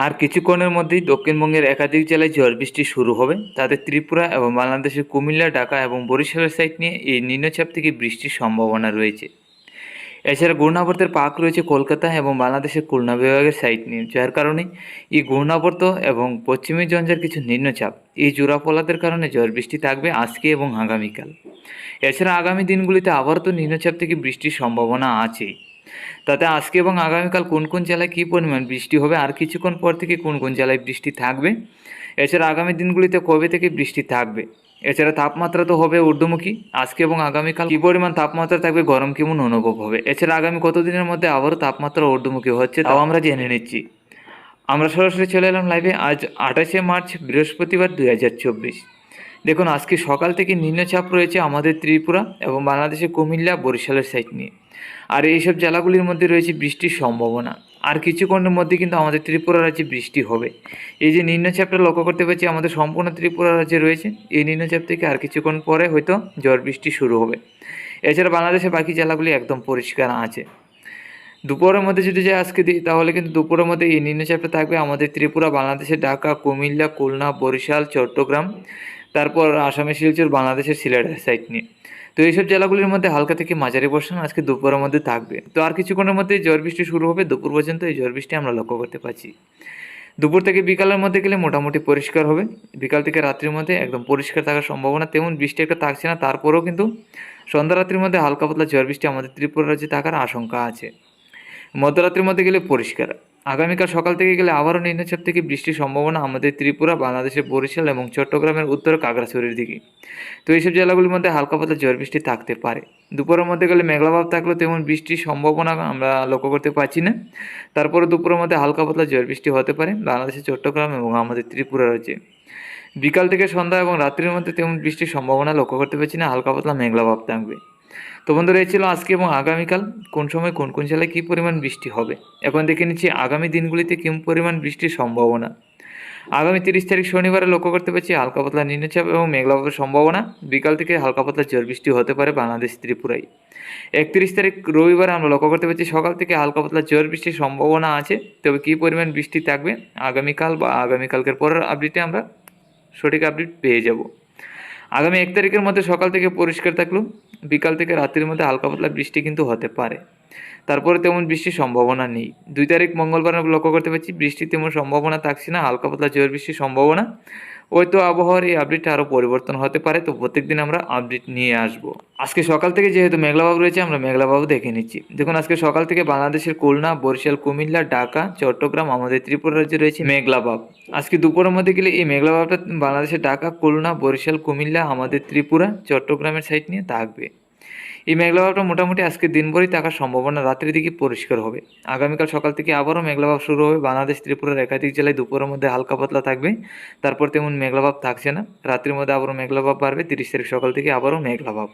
আর কিছুক্ষণের মধ্যেই দক্ষিণবঙ্গের একাধিক জেলায় ঝড় বৃষ্টি শুরু হবে। তাতে ত্রিপুরা এবং বাংলাদেশের কুমিল্লা, ঢাকা এবং বরিশালের সাইড নিয়ে এই নিম্নচাপ থেকে বৃষ্টির সম্ভাবনা রয়েছে। এছাড়া ঘূর্ণাবর্তের পাক রয়েছে কলকাতা এবং বাংলাদেশের খুলনা বিভাগের সাইড নিয়ে, যার কারণে এই ঘূর্ণাবর্ত এবং পশ্চিমী ঝঞ্ঝার কিছু নিম্নচাপ এই জোড়াফলাদের কারণে ঝড় বৃষ্টি থাকবে আজকে এবং আগামীকাল। এছাড়া আগামী দিনগুলিতে আবারও তো নিম্নচাপ থেকে বৃষ্টির সম্ভাবনা আছেই। তাতে আজকে এবং আগামীকাল কোন কোন জেলায় কী পরিমাণ বৃষ্টি হবে আর কিছুক্ষণ পর থেকে কোন কোন জেলায় বৃষ্টি থাকবে, এছাড়া আগামী দিনগুলিতে কবে থেকে বৃষ্টি থাকবে, এছাড়া তাপমাত্রা তো হবে ঊর্ধ্বমুখী। আজকে এবং আগামীকাল কী পরিমাণ তাপমাত্রা থাকবে, গরম কেমন অনুভব হবে, এছাড়া আগামী কতদিনের মধ্যে আবারও তাপমাত্রা ঊর্ধ্বমুখী হচ্ছে তাও আমরা জেনে নিচ্ছি। আমরা সরাসরি চলে এলাম লাইভে। আজ 28শে মার্চ বৃহস্পতিবার 2024। দেখুন, আজকে সকাল থেকে নিম্নচাপ রয়েছে আমাদের ত্রিপুরা এবং বাংলাদেশের কুমিল্লা, বরিশালের সাইড নিয়ে। আর এইসব জেলাগুলির মধ্যে রয়েছে বৃষ্টির সম্ভাবনা। আর কিছুক্ষণের মধ্যে কিন্তু আমাদের ত্রিপুরা রাজ্যে বৃষ্টি হবে। এই যে নিম্নচাপটা লক্ষ্য করতে পারছি আমাদের সম্পূর্ণ ত্রিপুরা রাজ্যে রয়েছে, এই নিম্নচাপ থেকে আর কিছুক্ষণ পরে হয়তো ঝড় বৃষ্টি শুরু হবে। এছাড়া বাংলাদেশের বাকি জেলাগুলি একদম পরিষ্কার আছে। দুপুরের মধ্যে যদি যাই আজকে দিই, তাহলে কিন্তু দুপুরের মধ্যে এই নিম্নচাপটা থাকবে আমাদের ত্রিপুরা, বাংলাদেশের ঢাকা, কুমিল্লা, খুলনা, বরিশাল, চট্টগ্রাম, তারপর আসামের শিলচর, বাংলাদেশের সিলেটের সাইড নিয়ে। তো এইসব জেলাগুলির মধ্যে হালকা থেকে মাঝারি বর্ষণ আজকে দুপুরের মধ্যে থাকবে। তো আর কিছুক্ষণের মধ্যে ঝড় বৃষ্টি শুরু হবে। দুপুর পর্যন্ত এই ঝড় বৃষ্টি আমরা লক্ষ্য করতে পারছি। দুপুর থেকে বিকালের মধ্যে গেলে মোটামুটি পরিষ্কার হবে। বিকাল থেকে রাত্রির মধ্যে একদম পরিষ্কার থাকার সম্ভাবনা, তেমন বৃষ্টি একটা থাকছে না। তারপরেও কিন্তু সন্ধ্যা রাত্রির মধ্যে হালকা পাতলা ঝড় বৃষ্টি আমাদের ত্রিপুরা রাজ্যে থাকার আশঙ্কা আছে। মধ্যরাত্রির মধ্যে গেলে পরিষ্কার। আগামীকাল সকাল থেকে গেলে আবারও নিম্নচাপ থেকে বৃষ্টির সম্ভাবনা আমাদের ত্রিপুরা, বাংলাদেশের বরিশাল এবং চট্টগ্রামের উত্তর খাগড়াছড়ির দিকে। তো এইসব জেলাগুলির মধ্যে হালকা পাতলা ঝড় বৃষ্টি থাকতে পারে। দুপুরের মধ্যে গেলে মেঘলাভাব থাকলেও তেমন বৃষ্টির সম্ভাবনা আমরা লক্ষ্য করতে পারছি না। তারপরে দুপুরের মধ্যে হালকা পাতলা ঝড় বৃষ্টি হতে পারে বাংলাদেশের চট্টগ্রাম এবং আমাদের ত্রিপুরা রাজ্যে। বিকাল থেকে সন্ধ্যা এবং রাত্রির মধ্যে তেমন বৃষ্টির সম্ভাবনা লক্ষ্য করতে পারছি না, হালকা পাতলা মেঘলাভাব থাকবে। তো বন্ধুরা, এই ছিল আজকে এবং আগামীকাল কোন সময় কোন কোন জেলায় কী পরিমাণ বৃষ্টি হবে। এখন দেখে নিচ্ছি আগামী দিনগুলিতে কী পরিমাণ বৃষ্টির সম্ভাবনা। আগামী 30 তারিখ শনিবারে লক্ষ্য করতে পারছি হালকা পাতলা নিম্নচাপ এবং মেঘলাভাবের সম্ভাবনা। বিকাল থেকে হালকা পাতলা ঝড় বৃষ্টি হতে পারে বাংলাদেশ ত্রিপুরায়। 31 তারিখ রবিবার আমরা লক্ষ্য করতে পারছি সকাল থেকে হালকা পাতলা ঝড় বৃষ্টির সম্ভাবনা আছে। তবে কী পরিমাণ বৃষ্টি থাকবে আগামীকাল বা আগামীকালকের পরের আপডেটে আমরা সঠিক আপডেট পেয়ে যাব। আগামী 1 তারিখের মধ্যে সকাল থেকে পরিষ্কার থাকলেও বিকাল থেকে রাত্রির মধ্যে হালকা পাতলা বৃষ্টি কিন্তু হতে পারে। তারপরে তেমন বৃষ্টির সম্ভাবনা নেই। 2 তারিখ মঙ্গলবার লক্ষ্য করতে পারছি বৃষ্টির তেমন সম্ভাবনা থাকছে না, হালকা পাতলা ঝড় বৃষ্টির সম্ভাবনা। হয়তো আবহাওয়ার এই আপডেটটা আরও পরিবর্তন হতে পারে, তো প্রত্যেকদিন আমরা আপডেট নিয়ে আসব। আজকে সকাল থেকে যেহেতু মেঘলাভাব রয়েছে, আমরা মেঘলাভাব দেখে নিচ্ছি। দেখুন, আজকে সকাল থেকে বাংলাদেশের খুলনা, বরিশাল, কুমিল্লা, ঢাকা, চট্টগ্রাম, আমাদের ত্রিপুরা রাজ্যে রয়েছে মেঘলাভাব। আজকে দুপুরের মধ্যে গেলে এই মেঘলাভাবটা বাংলাদেশের ঢাকা, খুলনা, বরিশাল, কুমিল্লা, আমাদের ত্রিপুরা, চট্টগ্রামের সাইড নিয়ে থাকবে। এই মেঘলাভাবটা মোটামুটি আজকে দিনভরই থাকার সম্ভাবনা, রাত্রির দিকে পরিষ্কার হবে। আগামীকাল সকাল থেকে আবারও মেঘলাভাব শুরু হবে বাংলাদেশ ত্রিপুরার একাধিক জেলায়। দুপুরের মধ্যে হালকা পাতলা থাকবে, তারপর তেমন মেঘলাভাব থাকছে না। রাত্রির মধ্যে আবারও মেঘলাভাব বাড়বে। 30 তারিখ সকাল থেকে আবারও মেঘলাভাব।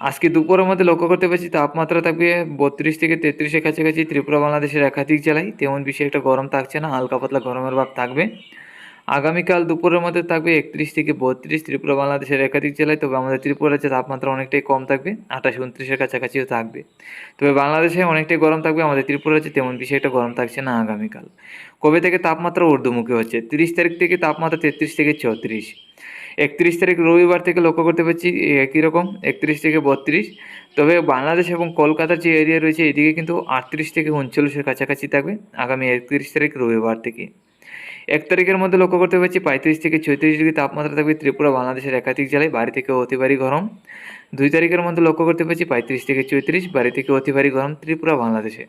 আজকে দুপুরের মধ্যে লক্ষ্য করতে পারছি তাপমাত্রা থাকবে 32 থেকে 33-এর কাছাকাছি ত্রিপুরা বাংলাদেশের একাধিক জেলায়। তেমন বেশি একটা গরম থাকছে না, হালকা পাতলা গরমের ভাব থাকবে। আগামীকাল দুপুরের মধ্যে থাকবে 31 থেকে 32 ত্রিপুরা বাংলাদেশের একাধিক জেলায়। তবে আমাদের ত্রিপুরা রাজ্যে তাপমাত্রা অনেকটাই কম থাকবে, 28-29-এর কাছাকাছিও থাকবে। তবে বাংলাদেশে অনেকটাই গরম থাকবে, আমাদের ত্রিপুরা রাজ্যে তেমন বেশি একটা গরম থাকছে না আগামীকাল। কবে থেকে তাপমাত্রা ঊর্ধ্বমুখী হচ্ছে? 30 তারিখ থেকে তাপমাত্রা 33 থেকে 34। 31 তারিখ রবিবার থেকে লক্ষ্য করতে পারছি একই রকম 31 থেকে 32। তবে বাংলাদেশ এবং কলকাতার যে এরিয়া রয়েছে এদিকে কিন্তু 38 থেকে 39-এর কাছাকাছি থাকবে আগামী 31 তারিখ রবিবার থেকে। 1 তারিখের মধ্যে লক্ষ্য করতে পারছি 35 থেকে 36 ডিগ্রি তাপমাত্রা থাকবে ত্রিপুরা বাংলাদেশের একাধিক জেলায়, বাড়ি থেকে অতি ভারী গরম। 2 তারিখের মধ্যে লক্ষ্য করতে পারছি 35 থেকে 34, বাড়ি থেকে অতি ভারী গরম ত্রিপুরা বাংলাদেশে।